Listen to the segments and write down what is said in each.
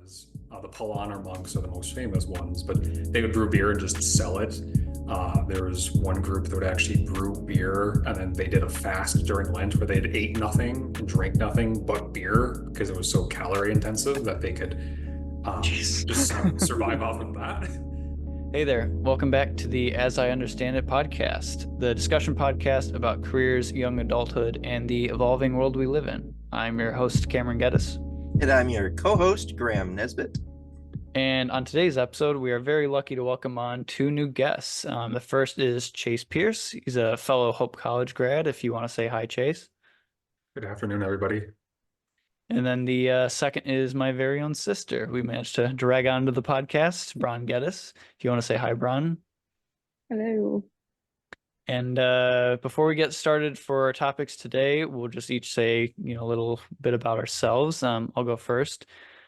was the Paulaner monks are the most famous ones, but they would brew beer and just sell it. There was one group that would actually brew beer, and then they did a fast during Lent where they'd ate nothing and drank nothing but beer because it was so calorie intensive that they could Jeez. just survive off of that. Hey there, welcome back to the As I Understand It podcast, the discussion podcast about careers, young adulthood, and the evolving world we live in. I'm your host, Cameron Geddes. And I'm your co-host, Graham Nesbitt. And on today's episode, we are very lucky to welcome on two new guests. The first is Chase Pearce. He's a fellow Hope College grad, if you want to say hi, Chase. Good afternoon, everybody. And then the second is my very own sister. We managed to drag onto the podcast, Bronwyn Geddes. If you want to say hi, Bron. Hello. And before we get started for our topics today, we'll just each say, a little bit about ourselves. I'll go first.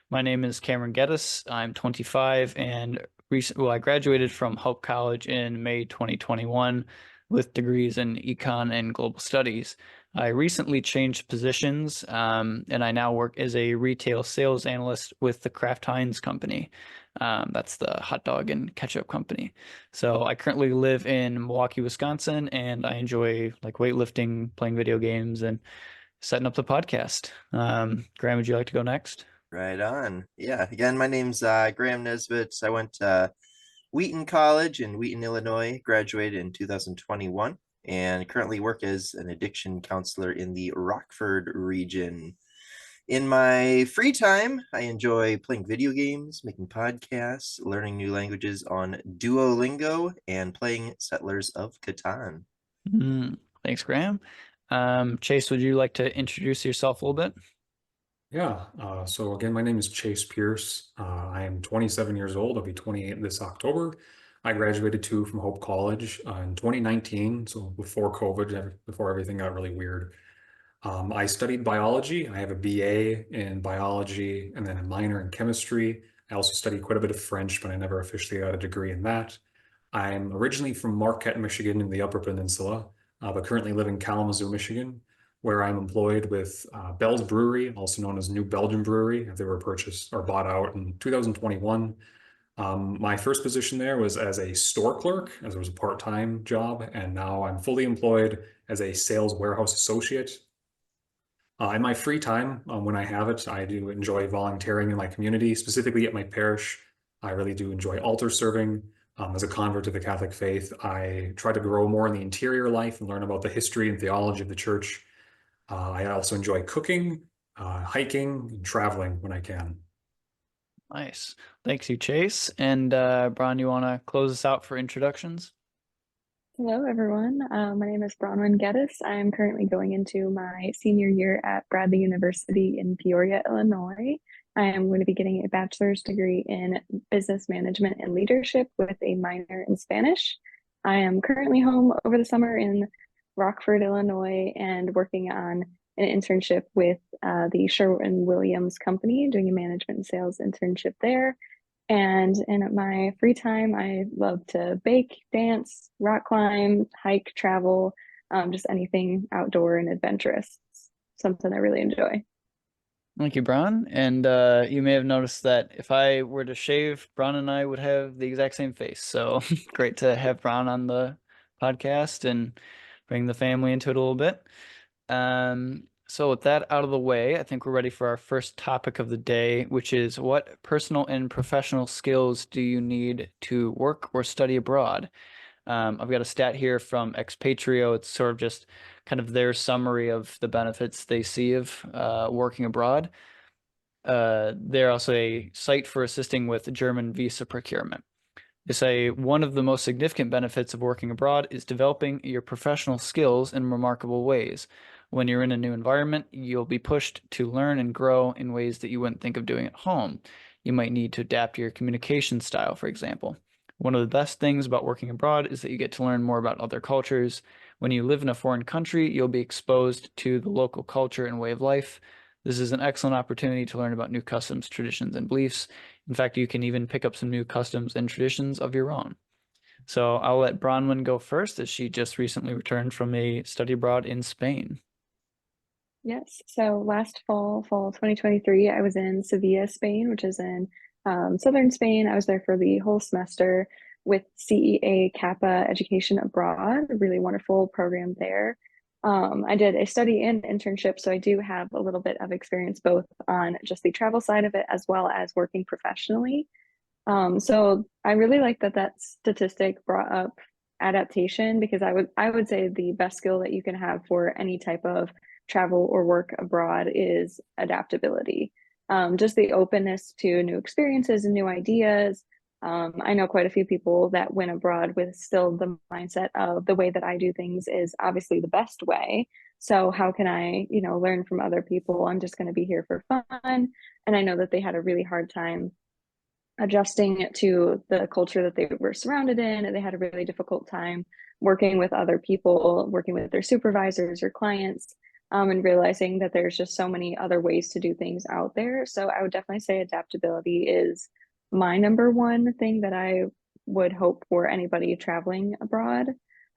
My name is Cameron Geddes. I'm 25 and I graduated from Hope College in May 2021 with degrees in econ and global studies. I recently changed positions and I now work as a retail sales analyst with the Kraft Heinz company. That's the hot dog and ketchup company. So I currently live in Milwaukee, Wisconsin, and I enjoy like weightlifting, playing video games, and setting up the podcast. Graham, would you like to go next? Right on. Yeah. Again, my name's Graham Nesbitt. I went to Wheaton College in Wheaton, Illinois, graduated in 2021, and currently work as an addiction counselor in the Rockford region. In my free time, I enjoy playing video games, making podcasts, learning new languages on Duolingo, and playing Settlers of Catan. Thanks, Graham. Chase, would you like to introduce yourself a little bit? Yeah, so again, my name is Chase Pearce. I am 27 years old. I'll be 28 this October. I graduated too from Hope College in 2019, so before COVID, before everything got really weird. I studied biology. I have a BA in biology and then a minor in chemistry. I also studied quite a bit of French, but I never officially got a degree in that. I'm originally from Marquette, Michigan in the Upper Peninsula, but currently live in Kalamazoo, Michigan, where I'm employed with Bell's Brewery, also known as New Belgium Brewery. They were purchased or bought out in 2021. My first position there was as a store clerk, as it was a part-time job, and now I'm fully employed as a sales warehouse associate. In my free time, when I have it, I do enjoy volunteering in my community, specifically at my parish. I really do enjoy altar serving. As a convert to the Catholic faith, I try to grow more in the interior life and learn about the history and theology of the church. I also enjoy cooking, hiking, and traveling when I can. Nice. Thanks you, Chase. And Bron, you want to close us out for introductions? Hello, everyone. My name is Bronwyn Geddes. I am currently going into my senior year at Bradley University in Peoria, Illinois. I am going to be getting a bachelor's degree in business management and leadership with a minor in Spanish. I am currently home over the summer in Rockford, Illinois, and working on an internship with the Sherwin Williams company, doing a management and sales internship there. And in my free time, I love to bake, dance, rock climb, hike, travel, just anything outdoor and adventurous. It's something I really enjoy. Thank you, Bron. And you may have noticed that if I were to shave, Bron and I would have the exact same face. So great to have Bron on the podcast and bring the family into it a little bit. So with that out of the way, I think we're ready for our first topic of the day, which is what personal and professional skills do you need to work or study abroad? I've got a stat here from Expatrio. It's sort of just kind of their summary of the benefits they see of working abroad. They're also a site for assisting with German visa procurement. They say one of the most significant benefits of working abroad is developing your professional skills in remarkable ways. When you're in a new environment, you'll be pushed to learn and grow in ways that you wouldn't think of doing at home. You might need to adapt your communication style, for example. One of the best things about working abroad is that you get to learn more about other cultures. When you live in a foreign country, you'll be exposed to the local culture and way of life. This is an excellent opportunity to learn about new customs, traditions, and beliefs. In fact, you can even pick up some new customs and traditions of your own. So I'll let Bronwyn go first, as she just recently returned from a study abroad in Spain. Yes. So last fall 2023, I was in Sevilla, Spain, which is in southern Spain. I was there for the whole semester with CEA Kappa Education Abroad, a really wonderful program there. I did a study and internship, so I do have a little bit of experience both on just the travel side of it as well as working professionally. So I really like that that statistic brought up adaptation because I would say the best skill that you can have for any type of travel or work abroad is adaptability. Just the openness to new experiences and new ideas. I know quite a few people that went abroad with still the mindset of the way that I do things is obviously the best way. So how can I, learn from other people? I'm just going to be here for fun. And I know that they had a really hard time adjusting to the culture that they were surrounded in, and they had a really difficult time working with other people, working with their supervisors or clients, and realizing that there's just so many other ways to do things out there. So I would definitely say adaptability is my number one thing that I would hope for anybody traveling abroad.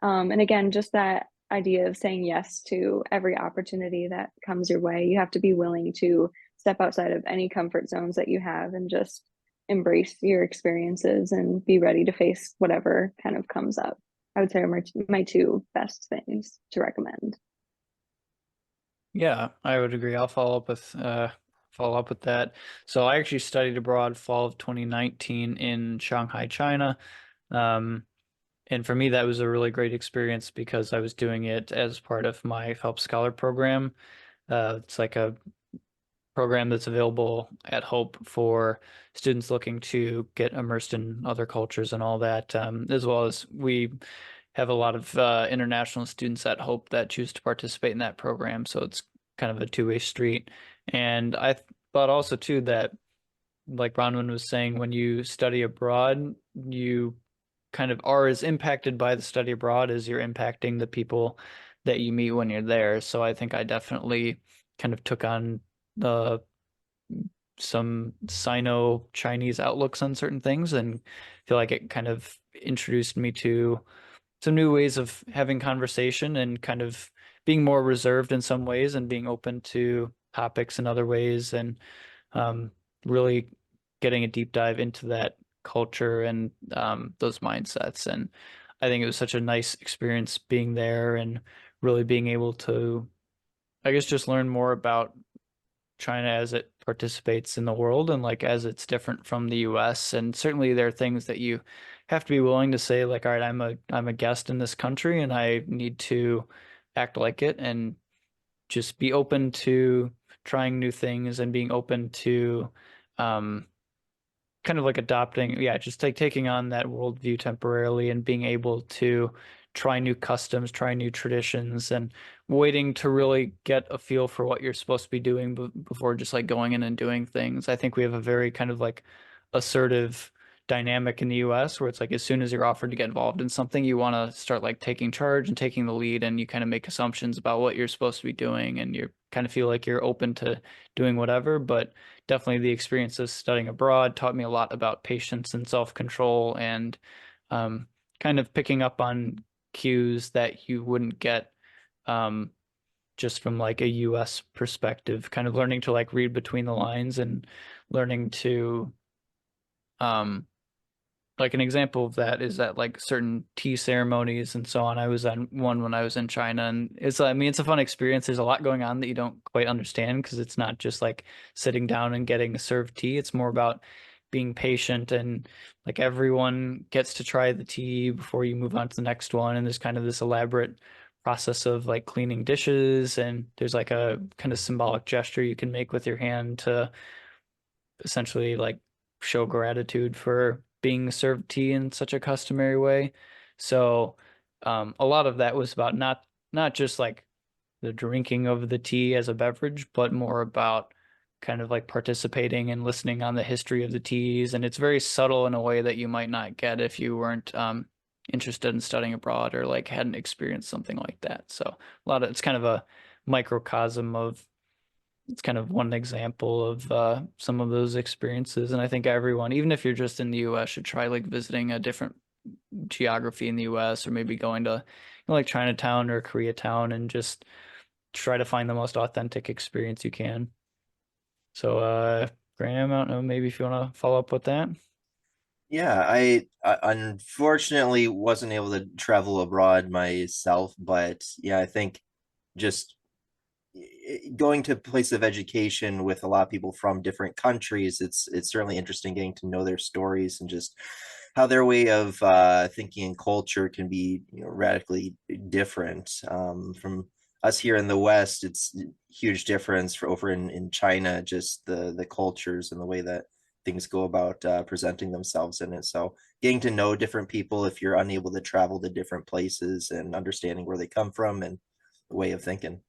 And again, just that idea of saying yes to every opportunity that comes your way. You have to be willing to step outside of any comfort zones that you have and just embrace your experiences and be ready to face whatever kind of comes up. I would say are my two best things to recommend. Yeah, I would agree. I'll follow up with that. So I actually studied abroad fall of 2019 in Shanghai, China. And for me, that was a really great experience because I was doing it as part of my Phelps Scholar program. It's like a program that's available at Hope for students looking to get immersed in other cultures and all that, as well as we have a lot of international students at Hope that choose to participate in that program. So it's kind of a two-way street. And I thought also too that, like Bronwyn was saying, when you study abroad, you kind of are as impacted by the study abroad as you're impacting the people that you meet when you're there. So I think I definitely kind of took on some Sino-Chinese outlooks on certain things and feel like it kind of introduced me to some new ways of having conversation and kind of being more reserved in some ways and being open to topics in other ways and really getting a deep dive into that culture and those mindsets. And I think it was such a nice experience being there and really being able to, I guess, just learn more about China as it participates in the world and like as it's different from the US. And certainly there are things that you have to be willing to say, like, all right, I'm a guest in this country and I need to act like it and just be open to trying new things and being open to kind of like adopting, yeah, just like taking on that worldview temporarily and being able to try new customs, try new traditions, and waiting to really get a feel for what you're supposed to be doing before just like going in and doing things. I think we have a very kind of like assertive dynamic in the US where it's like as soon as you're offered to get involved in something, you want to start like taking charge and taking the lead, and you kind of make assumptions about what you're supposed to be doing, and you kind of feel like you're open to doing whatever. But definitely the experience of studying abroad taught me a lot about patience and self-control and kind of picking up on cues that you wouldn't get just from like a US perspective, kind of learning to like read between the lines and learning to like an example of that is that like certain tea ceremonies and so on. I was on one when I was in China, and I mean, it's a fun experience. There's a lot going on that you don't quite understand because it's not just like sitting down and getting served tea. It's more about being patient, and like everyone gets to try the tea before you move on to the next one. And there's kind of this elaborate process of like cleaning dishes, and there's like a kind of symbolic gesture you can make with your hand to essentially like show gratitude for being served tea in such a customary way. So a lot of that was about not just like the drinking of the tea as a beverage, but more about kind of like participating and listening on the history of the teas. And it's very subtle in a way that you might not get if you weren't interested in studying abroad or like hadn't experienced something like that. So it's kind of a microcosm of it's kind of one example of some of those experiences. And I think everyone, even if you're just in the US, should try like visiting a different geography in the US or maybe going to like Chinatown or Koreatown and just try to find the most authentic experience you can. So, Graham, I don't know, maybe if you want to follow up with that. Yeah, I unfortunately wasn't able to travel abroad myself, but yeah, I think just going to a place of education with a lot of people from different countries, it's certainly interesting getting to know their stories and just how their way of thinking and culture can be, radically different from us here in the West. It's a huge difference for over in China, just the cultures and the way that things go about presenting themselves in it. So getting to know different people if you're unable to travel to different places and understanding where they come from and the way of thinking.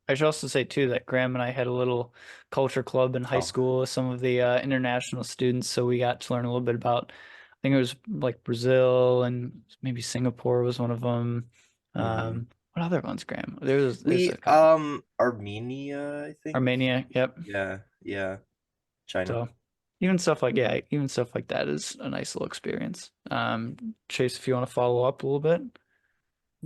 I should also say too that Graham and I had a little culture club in high Oh. school with some of the international students, so we got to learn a little bit about, I think it was like Brazil and maybe Singapore was one of them. Mhm. What other ones, Graham? There's We a couple. Armenia, I think. Armenia, yep. Yeah, China. So even stuff like that is a nice little experience. Chase, if you want to follow up a little bit.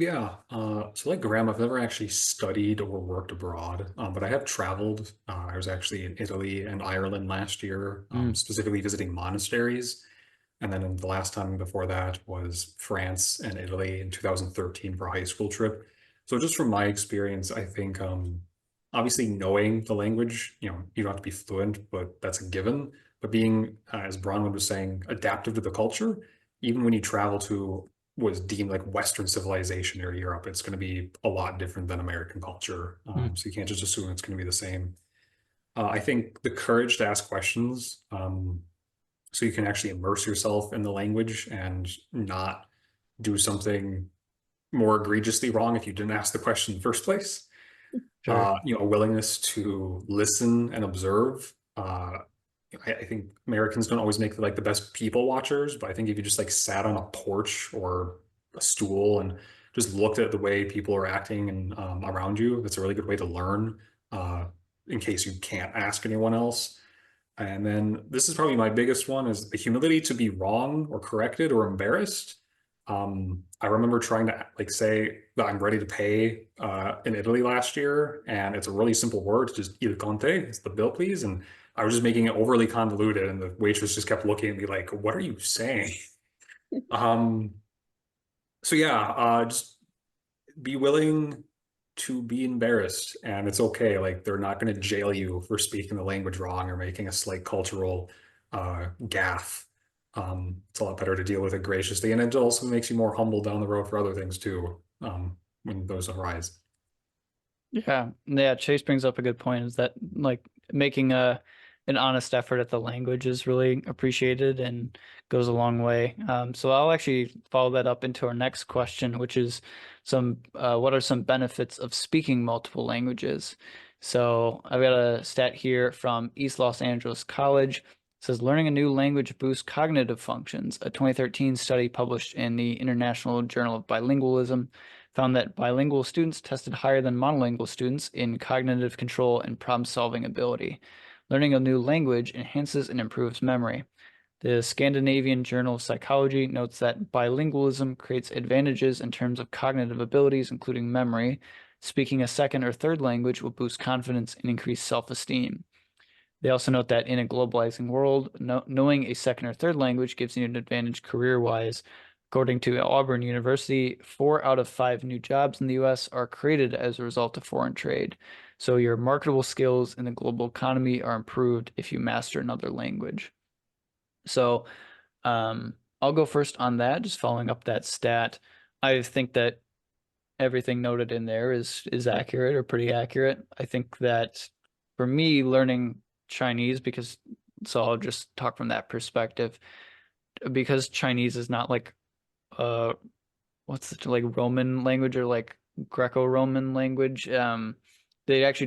Yeah, so like Graham, I've never actually studied or worked abroad, but I have traveled. I was actually in Italy and Ireland last year, specifically visiting monasteries. And then the last time before that was France and Italy in 2013 for a high school trip. So just from my experience, I think obviously knowing the language, you don't have to be fluent, but that's a given. But being, as Bronwyn was saying, adaptive to the culture, even when you travel to was deemed like Western civilization or Europe, it's going to be a lot different than American culture. So you can't just assume it's going to be the same. I think the courage to ask questions, so you can actually immerse yourself in the language and not do something more egregiously wrong if you didn't ask the question in the first place. Sure. A willingness to listen and observe. I think Americans don't always make like the best people watchers, but I think if you just like sat on a porch or a stool and just looked at the way people are acting and around you, that's a really good way to learn in case you can't ask anyone else. And then this is probably my biggest one is the humility to be wrong or corrected or embarrassed. I remember trying to like say that I'm ready to pay in Italy last year, and it's a really simple word, just il conte, it's the bill, please. And I was just making it overly convoluted, and the waitress just kept looking at me like, "What are you saying?" Um, so yeah, just be willing to be embarrassed, and it's okay. Like they're not going to jail you for speaking the language wrong or making a slight cultural gaffe. It's a lot better to deal with it graciously, and it also makes you more humble down the road for other things too, when those arise. Yeah. Chase brings up a good point, is that like making an honest effort at the language is really appreciated and goes a long way. So I'll actually follow that up into our next question, which is what are some benefits of speaking multiple languages? So I've got a stat here from East Los Angeles College. It says learning a new language boosts cognitive functions. A 2013 study published in the International Journal of Bilingualism found that bilingual students tested higher than monolingual students in cognitive control and problem-solving ability. Learning a new language enhances and improves memory. The Scandinavian Journal of Psychology notes that bilingualism creates advantages in terms of cognitive abilities, including memory. Speaking a second or third language will boost confidence and increase self-esteem. They also note that in a globalizing world, knowing a second or third language gives you an advantage career-wise. According to Auburn University, 4 out of 5 new jobs in the U.S. are created as a result of foreign trade. So your marketable skills in the global economy are improved if you master another language. So I'll go first on that, just following up that stat. I think that everything noted in there is accurate or pretty accurate. I think that for me, learning Chinese, so I'll just talk from that perspective, because Chinese is not like what's the like Roman language or like Greco-Roman language. They actually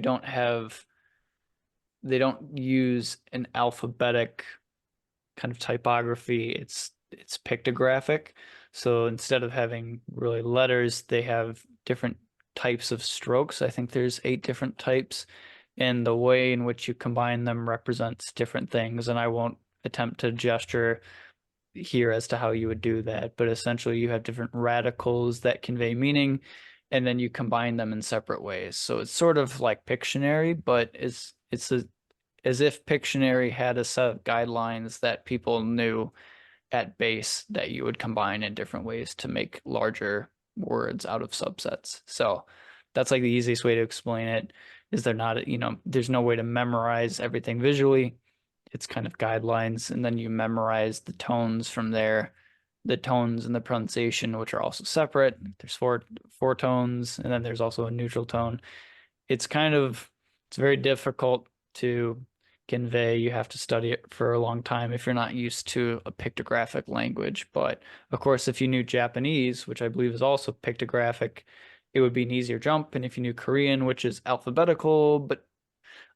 they don't use an alphabetic kind of typography. It's pictographic. So instead of having really letters, they have different types of strokes. I think there's 8 different types, and the way in which you combine them represents different things. And I won't attempt to gesture here as to how you would do that, but essentially you have different radicals that convey meaning, and then you combine them in separate ways. So it's sort of like Pictionary, but as if Pictionary had a set of guidelines that people knew at base that you would combine in different ways to make larger words out of subsets. So that's like the easiest way to explain it. Is there not, there's no way to memorize everything visually. It's kind of guidelines, and then you memorize the tones from there, the tones and the pronunciation, which are also separate. There's four tones, and then there's also a neutral tone. It's very difficult to convey. You have to study it for a long time if you're not used to a pictographic language. But of course, if you knew Japanese, which I believe is also pictographic, it would be an easier jump. And if you knew Korean, which is alphabetical, but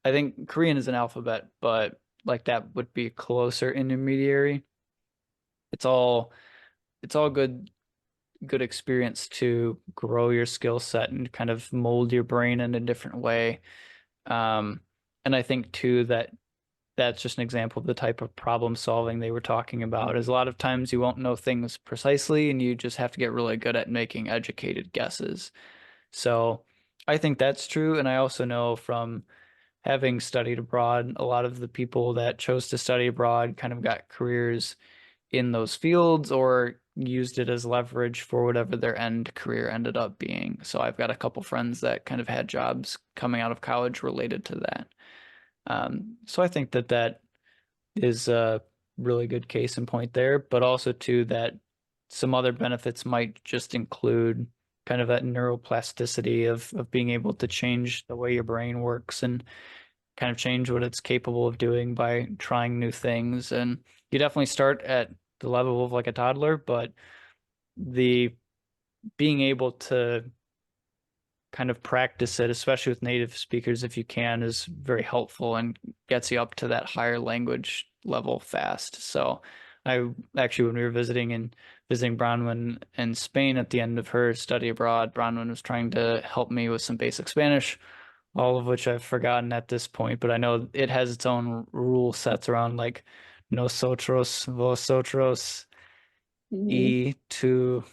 I think Korean is an alphabet, but like that would be closer intermediary. It's all good experience to grow your skill set and kind of mold your brain in a different way. And I think too that's just an example of the type of problem solving they were talking about. Is a lot of times you won't know things precisely, and you just have to get really good at making educated guesses. So I think that's true. And I also know from having studied abroad, a lot of the people that chose to study abroad kind of got careers in those fields or used it as leverage for whatever their end career ended up being. So I've got a couple friends that kind of had jobs coming out of college related to that. So I think that is a really good case in point there, but also too that some other benefits might just include kind of that neuroplasticity of being able to change the way your brain works and kind of change what it's capable of doing by trying new things. And you definitely start at the level of like a toddler, but the being able to kind of practice it, especially with native speakers, if you can, is very helpful and gets you up to that higher language level fast. So I actually, when we were visiting Bronwyn in Spain at the end of her study abroad, Bronwyn was trying to help me with some basic Spanish, all of which I've forgotten at this point, but I know it has its own rule sets around like nosotros, vosotros, y tu.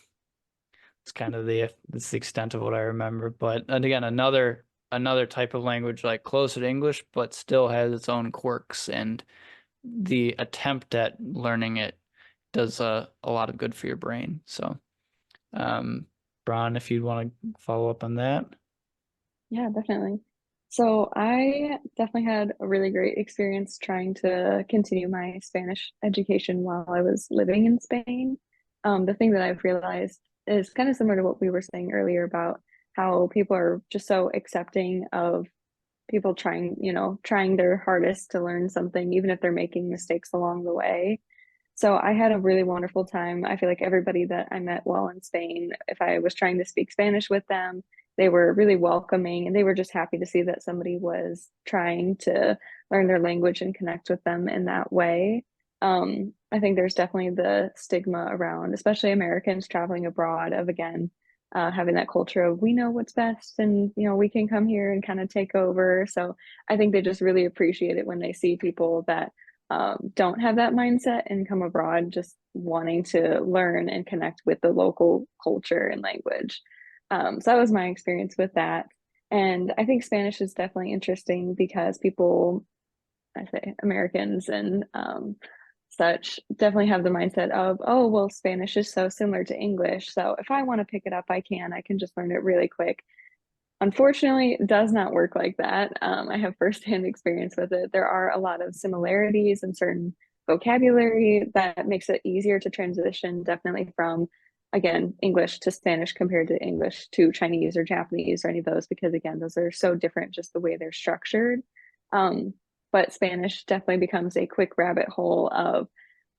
It's kind of it's the extent of what I remember. But and again, another type of language like closer to English, but still has its own quirks, and the attempt at learning it does a lot of good for your brain. So, Bron, if you'd want to follow up on that. Yeah, definitely. So I definitely had a really great experience trying to continue my Spanish education while I was living in Spain. The thing that I've realized is kind of similar to what we were saying earlier about how people are just so accepting of people trying their hardest to learn something, even if they're making mistakes along the way. So I had a really wonderful time. I feel like everybody that I met while in Spain, if I was trying to speak Spanish with them, they were really welcoming, and they were just happy to see that somebody was trying to learn their language and connect with them in that way. I think there's definitely the stigma around, especially Americans traveling abroad, of again, having that culture of we know what's best and we can come here and kind of take over. So I think they just really appreciate it when they see people that don't have that mindset and come abroad just wanting to learn and connect with the local culture and language. So that was my experience with that. And I think Spanish is definitely interesting because people, I say Americans and such, definitely have the mindset of, oh, well, Spanish is so similar to English. So if I want to pick it up, I can just learn it really quick. Unfortunately, it does not work like that. I have firsthand experience with it. There are a lot of similarities in certain vocabulary that makes it easier to transition, definitely from, again, English to Spanish compared to English to Chinese or Japanese or any of those, because again, those are so different just the way they're structured. But Spanish definitely becomes a quick rabbit hole of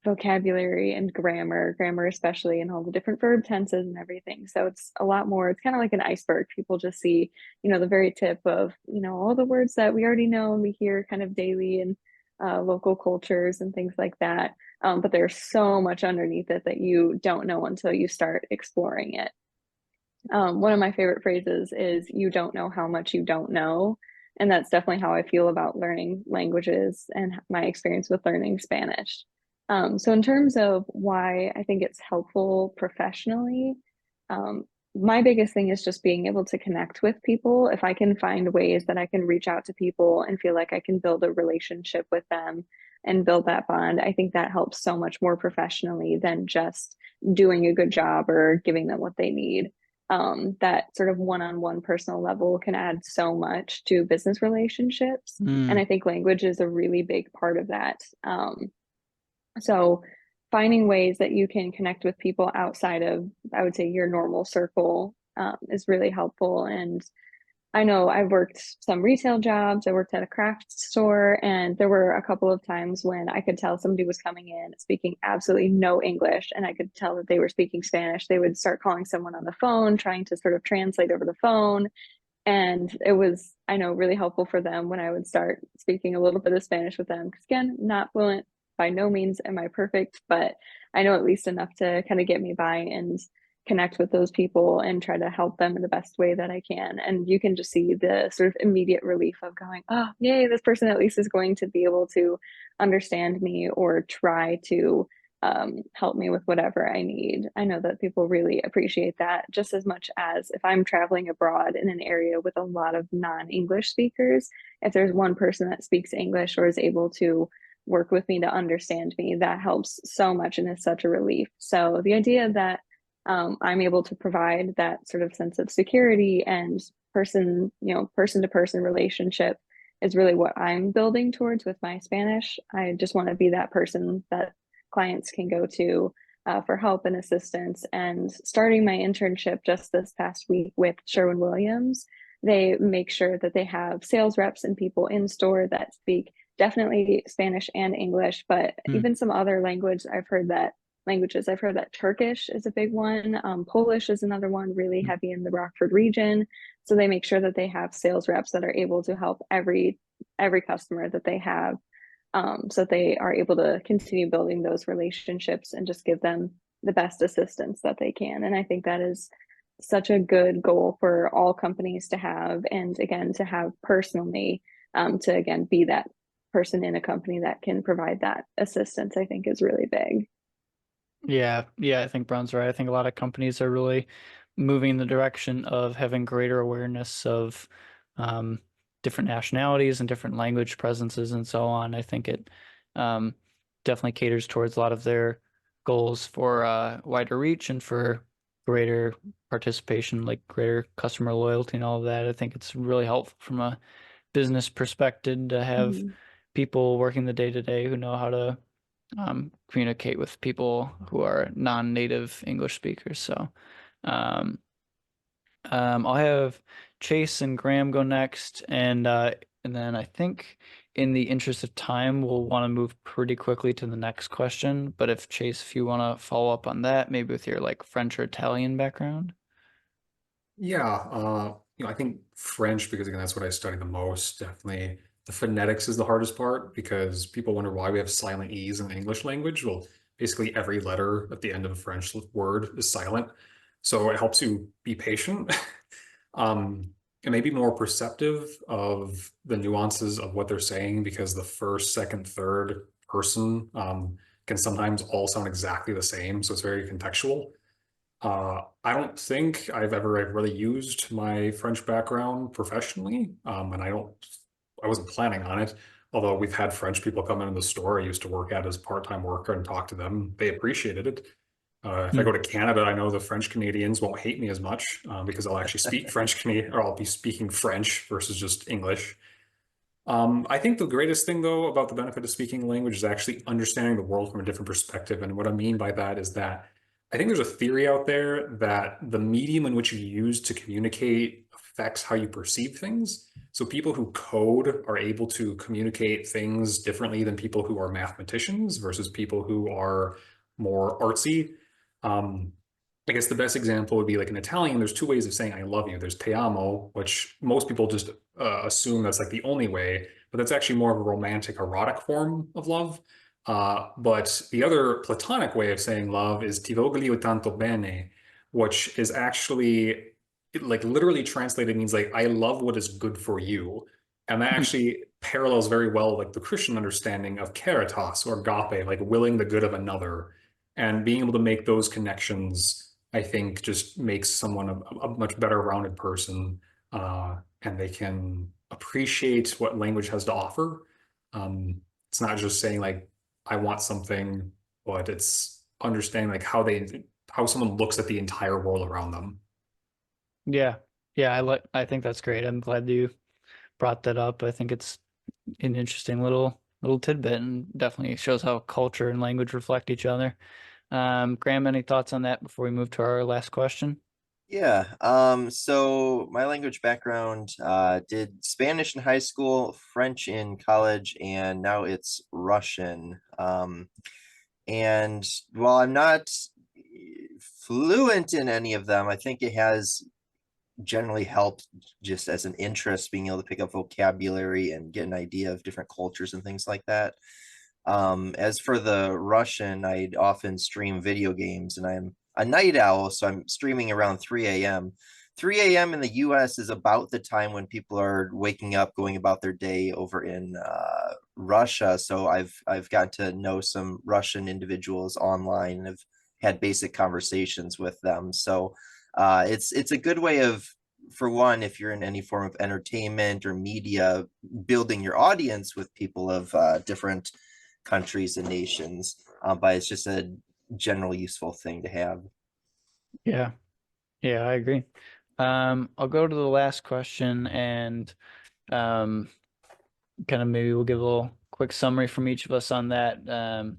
vocabulary and grammar especially, and all the different verb tenses and everything. So it's a lot more, it's kind of like an iceberg. People just see, the very tip of, all the words that we already know and we hear kind of daily in local cultures and things like that. But there's so much underneath it that you don't know until you start exploring it. One of my favorite phrases is, you don't know how much you don't know. And that's definitely how I feel about learning languages and my experience with learning Spanish. So in terms of why I think it's helpful professionally, my biggest thing is just being able to connect with people. If I can find ways that I can reach out to people and feel like I can build a relationship with them and build that bond, I think that helps so much more professionally than just doing a good job or giving them what they need. That sort of one-on-one personal level can add so much to business relationships. And I think language is a really big part of that. So finding ways that you can connect with people outside of, I would say, your normal circle is really helpful. And I know I've worked some retail jobs. I worked at a craft store, and there were a couple of times when I could tell somebody was coming in speaking absolutely no English, and I could tell that they were speaking Spanish. They would start calling someone on the phone, trying to sort of translate over the phone. And it was, I know, really helpful for them when I would start speaking a little bit of Spanish with them. Because again, not fluent, by no means am I perfect, but I know at least enough to kind of get me by and connect with those people and try to help them in the best way that I can. And you can just see the sort of immediate relief of going, oh, yay, this person at least is going to be able to understand me or try to help me with whatever I need. I know that people really appreciate that just as much as if I'm traveling abroad in an area with a lot of non-English speakers, if there's one person that speaks English or is able to work with me to understand me, that helps so much and is such a relief. So the idea that I'm able to provide that sort of sense of security and person to person relationship is really what I'm building towards with my Spanish. I just want to be that person that clients can go to for help and assistance. And starting my internship just this past week with Sherwin Williams, they make sure that they have sales reps and people in store that speak definitely Spanish and English, but even some other languages. I've heard that Turkish is a big one. Polish is another one, really heavy in the Rockford region. So they make sure that they have sales reps that are able to help every customer that they have, so that they are able to continue building those relationships and just give them the best assistance that they can. And I think that is such a good goal for all companies to have, and again, to have personally, to again be that person in a company that can provide that assistance, I think is really big. Yeah, I think Bron's right. I think a lot of companies are really moving in the direction of having greater awareness of different nationalities and different language presences and so on. I think it definitely caters towards a lot of their goals for wider reach and for greater participation, like greater customer loyalty and all of that. I think it's really helpful from a business perspective to have people working the day-to-day who know how to communicate with people who are non-native English speakers. So I'll have Chase and Graham go next, and then I think in the interest of time, we'll want to move pretty quickly to the next question. But if Chase, if you want to follow up on that, maybe with your like French or Italian background. Yeah, I think French, because again, that's what I study the most. Definitely the phonetics is the hardest part because people wonder why we have silent E's in the English language. Well, basically every letter at the end of a French word is silent. So it helps you be patient and maybe more perceptive of the nuances of what they're saying, because the first, second, third person can sometimes all sound exactly the same. So it's very contextual. I don't think I've ever really used my French background professionally, and I wasn't planning on it. Although we've had French people come into the store I used to work at as a part-time worker and talk to them. They appreciated it. If I go to Canada, I know the French Canadians won't hate me as much because I'll actually speak French Canadian, or I'll be speaking French versus just English. I think the greatest thing, though, about the benefit of speaking a language is actually understanding the world from a different perspective. And what I mean by that is that I think there's a theory out there that the medium in which you use to communicate affects how you perceive things. So people who code are able to communicate things differently than people who are mathematicians versus people who are more artsy. I guess the best example would be like in Italian, there's two ways of saying I love you. There's te amo, which most people just assume that's like the only way, but that's actually more of a romantic, erotic form of love. But the other platonic way of saying love is ti voglio tanto bene, which is actually like literally translated means like I love what is good for you. And that actually parallels very well like the Christian understanding of caritas or agape, like willing the good of another, and being able to make those connections I think just makes someone a much better rounded person, and they can appreciate what language has to offer. It's not just saying like, I want something, but it's understanding like how someone looks at the entire world around them. Yeah. Yeah, I think that's great. I'm glad you brought that up. I think it's an interesting little tidbit and definitely shows how culture and language reflect each other. Graham, any thoughts on that before we move to our last question? Yeah, so my language background, did Spanish in high school, French in college, and now it's Russian. And while I'm not fluent in any of them, I think it has generally helped just as an interest being able to pick up vocabulary and get an idea of different cultures and things like that. As for the Russian, I'd often stream video games, and I'm a night owl, so I'm streaming around 3 a.m. 3 a.m. in the US is about the time when people are waking up, going about their day over in Russia. So I've gotten to know some Russian individuals online and have had basic conversations with them. So it's a good way of, for one, if you're in any form of entertainment or media, building your audience with people of different countries and nations, but it's just a general useful thing to have. Yeah. Yeah, I agree. I'll go to the last question and kind of maybe we'll give a little quick summary from each of us on that.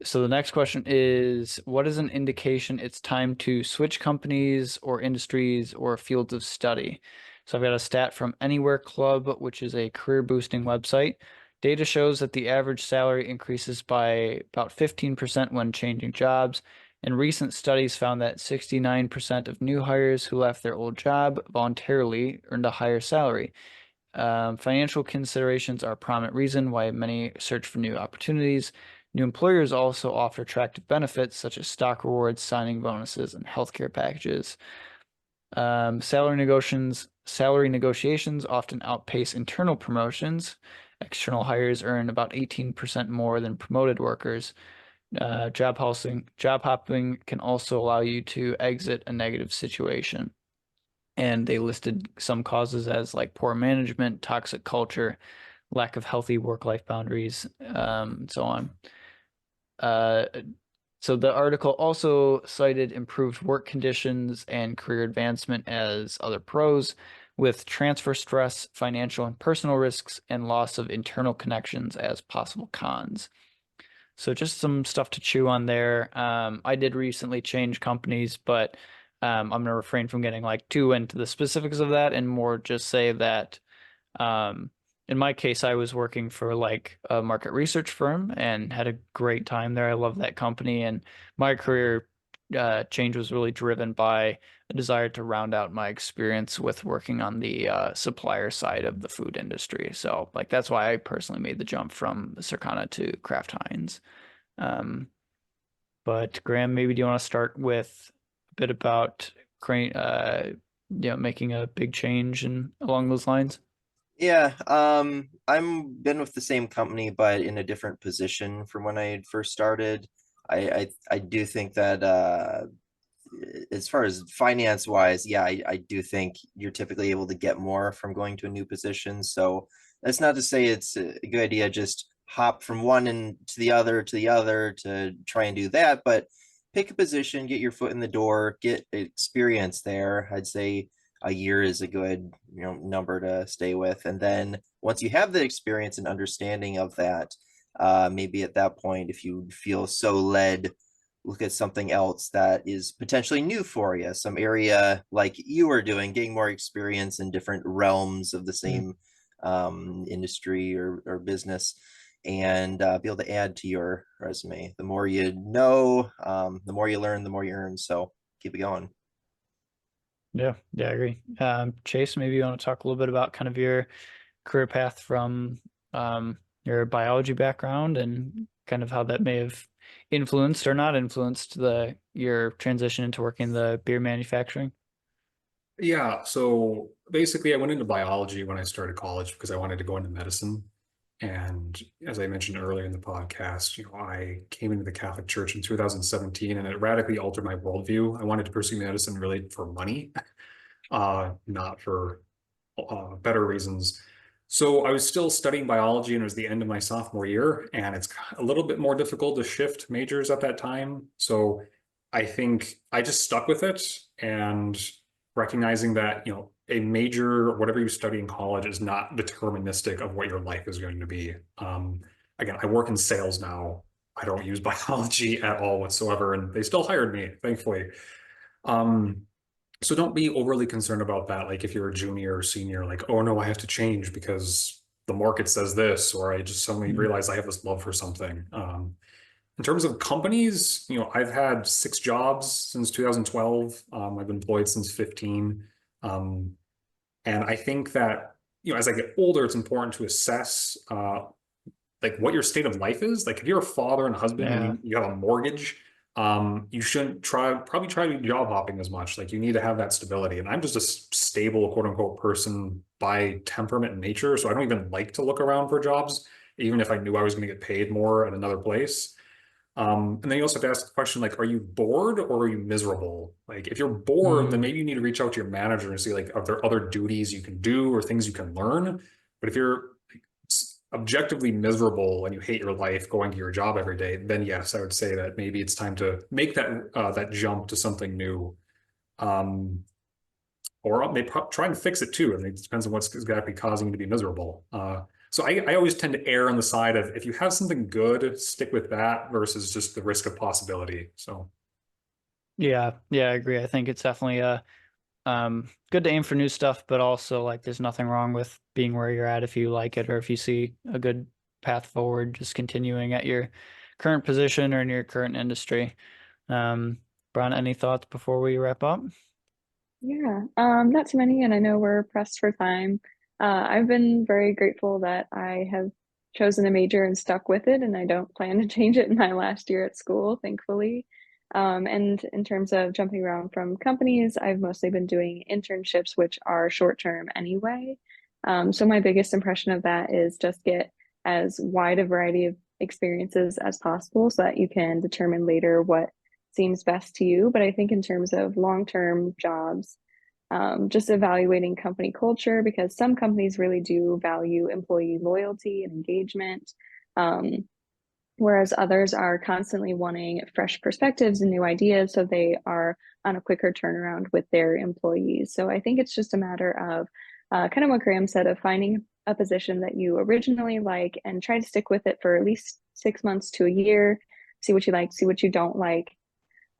So the next question is, what is an indication it's time to switch companies or industries or fields of study? So I've got a stat from Anywhere Club, which is a career boosting website. Data shows that the average salary increases by about 15% when changing jobs. And recent studies found that 69% of new hires who left their old job voluntarily earned a higher salary. Financial considerations are a prominent reason why many search for new opportunities. New employers also offer attractive benefits such as stock rewards, signing bonuses, and healthcare packages. Salary negotiations often outpace internal promotions. External hires earn about 18% more than promoted workers. Job hopping can also allow you to exit a negative situation. And they listed some causes as like poor management, toxic culture, lack of healthy work-life boundaries, and so on. So the article also cited improved work conditions and career advancement as other pros, with transfer stress, financial and personal risks, and loss of internal connections as possible cons. So just some stuff to chew on there. I did recently change companies, but I'm going to refrain from getting like too into the specifics of that and more just say that in my case, I was working for like a market research firm and had a great time there. I love that company, and my career change was really driven by a desire to round out my experience with working on the supplier side of the food industry. So like that's why I personally made the jump from Circana to Kraft Heinz. But Graham, maybe do you want to start with a bit about making a big change and along those lines? Yeah, I'm been with the same company, but in a different position from when I first started. I do think that as far as finance wise, yeah, I do think you're typically able to get more from going to a new position. So that's not to say it's a good idea just hop from one and to the other to try and do that, but pick a position, get your foot in the door, get experience there. I'd say a year is a good, number to stay with. And then once you have the experience and understanding of that, maybe at that point, if you feel so led, look at something else that is potentially new for you, some area like you are doing, getting more experience in different realms of the same industry or business, and be able to add to your resume. The more you know, the more you learn, the more you earn. So keep it going. Yeah, I agree. Chase, maybe you want to talk a little bit about kind of your career path from your biology background and kind of how that may have influenced or not influenced your transition into working in the beer manufacturing. Yeah, so basically I went into biology when I started college because I wanted to go into medicine. And as I mentioned earlier in the podcast, I came into the Catholic Church in 2017, and it radically altered my worldview. I wanted to pursue medicine really for money, not for better reasons. So I was still studying biology, and it was the end of my sophomore year, and it's a little bit more difficult to shift majors at that time. So I think I just stuck with it, and recognizing that, a major or whatever you study in college is not deterministic of what your life is going to be. Again, I work in sales now. I don't use biology at all whatsoever, and they still hired me, thankfully. So don't be overly concerned about that. Like if you're a junior or senior, like, oh no, I have to change because the market says this, or I just suddenly realize I have this love for something. In terms of companies, I've had 6 jobs since 2012. I've been employed since 15. And I think that, as I get older, it's important to assess like what your state of life is. Like if you're a father and husband and you have a mortgage, you shouldn't probably try to do job hopping as much. Like you need to have that stability. And I'm just a stable, quote unquote, person by temperament and nature. So I don't even like to look around for jobs, even if I knew I was going to get paid more at another place. And then you also have to ask the question, like, are you bored or are you miserable? Like, if you're bored, then maybe you need to reach out to your manager and see, like, are there other duties you can do or things you can learn? But if you're objectively miserable and you hate your life going to your job every day, then yes, I would say that maybe it's time to make that jump to something new. Or maybe try and fix it too. I mean, it depends on what's exactly causing you to be miserable. So I always tend to err on the side of if you have something good, stick with that versus just the risk of possibility. So Yeah, I agree. I think it's definitely good to aim for new stuff, but also like there's nothing wrong with being where you're at if you like it or if you see a good path forward, just continuing at your current position or in your current industry. Brian, any thoughts before we wrap up? Yeah, not too many, and I know we're pressed for time. I've been very grateful that I have chosen a major and stuck with it, and I don't plan to change it in my last year at school, thankfully. And in terms of jumping around from companies, I've mostly been doing internships, which are short term anyway. So my biggest impression of that is just get as wide a variety of experiences as possible so that you can determine later what seems best to you. But I think in terms of long-term jobs, just evaluating company culture, because some companies really do value employee loyalty and engagement, whereas others are constantly wanting fresh perspectives and new ideas, so they are on a quicker turnaround with their employees. So I think it's just a matter of kind of what Graham said, of finding a position that you originally like and try to stick with it for at least 6 months to a year, see what you like, see what you don't like.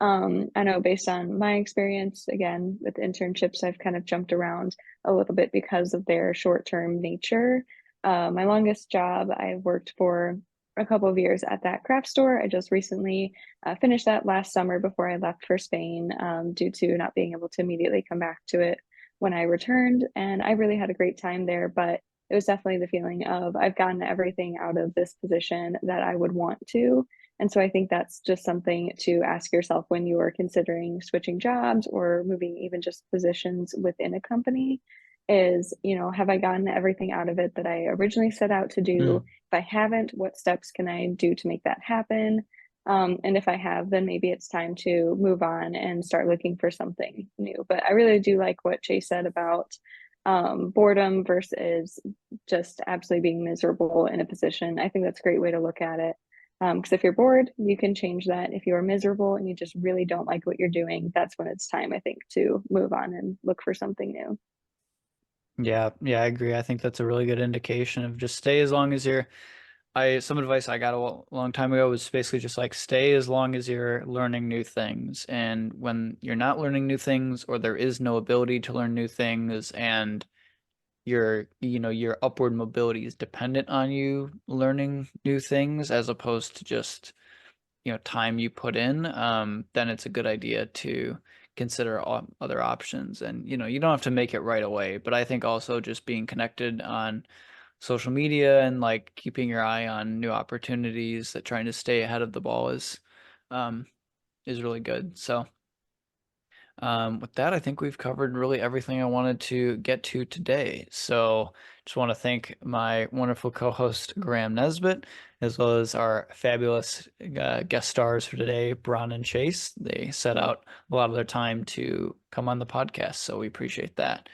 I know based on my experience, again, with internships, I've kind of jumped around a little bit because of their short-term nature. My longest job, I worked for a couple of years at that craft store. I just recently finished that last summer before I left for Spain, due to not being able to immediately come back to it when I returned. And I really had a great time there, but it was definitely the feeling of I've gotten everything out of this position that I would want to. And so I think that's just something to ask yourself when you are considering switching jobs or moving even just positions within a company is, have I gotten everything out of it that I originally set out to do? If I haven't, what steps can I do to make that happen? And if I have, then maybe it's time to move on and start looking for something new. But I really do like what Chase said about boredom versus just absolutely being miserable in a position. I think that's a great way to look at it. Because if you're bored, you can change that. If you are miserable and you just really don't like what you're doing, that's when it's time, I think, to move on and look for something new. Yeah, I agree. I think that's a really good indication of just stay as long as you're some advice I got a long time ago was basically just like stay as long as you're learning new things. And when you're not learning new things or there is no ability to learn new things and your upward mobility is dependent on you learning new things as opposed to just time you put in, then it's a good idea to consider other options. And you don't have to make it right away, but I think also just being connected on social media and like keeping your eye on new opportunities, that trying to stay ahead of the ball is really good. So with that, I think we've covered really everything I wanted to get to today. So just want to thank my wonderful co-host Graham Nesbitt, as well as our fabulous guest stars for today, Bron and Chase. They set out a lot of their time to come on the podcast, so we appreciate that.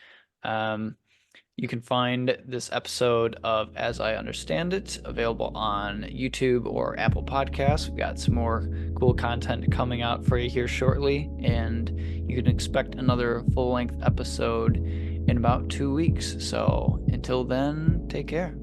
You can find this episode of As I Understand It available on YouTube or Apple Podcasts. We've got some more cool content coming out for you here shortly, and you can expect another full-length episode in about 2 weeks. So until then, take care.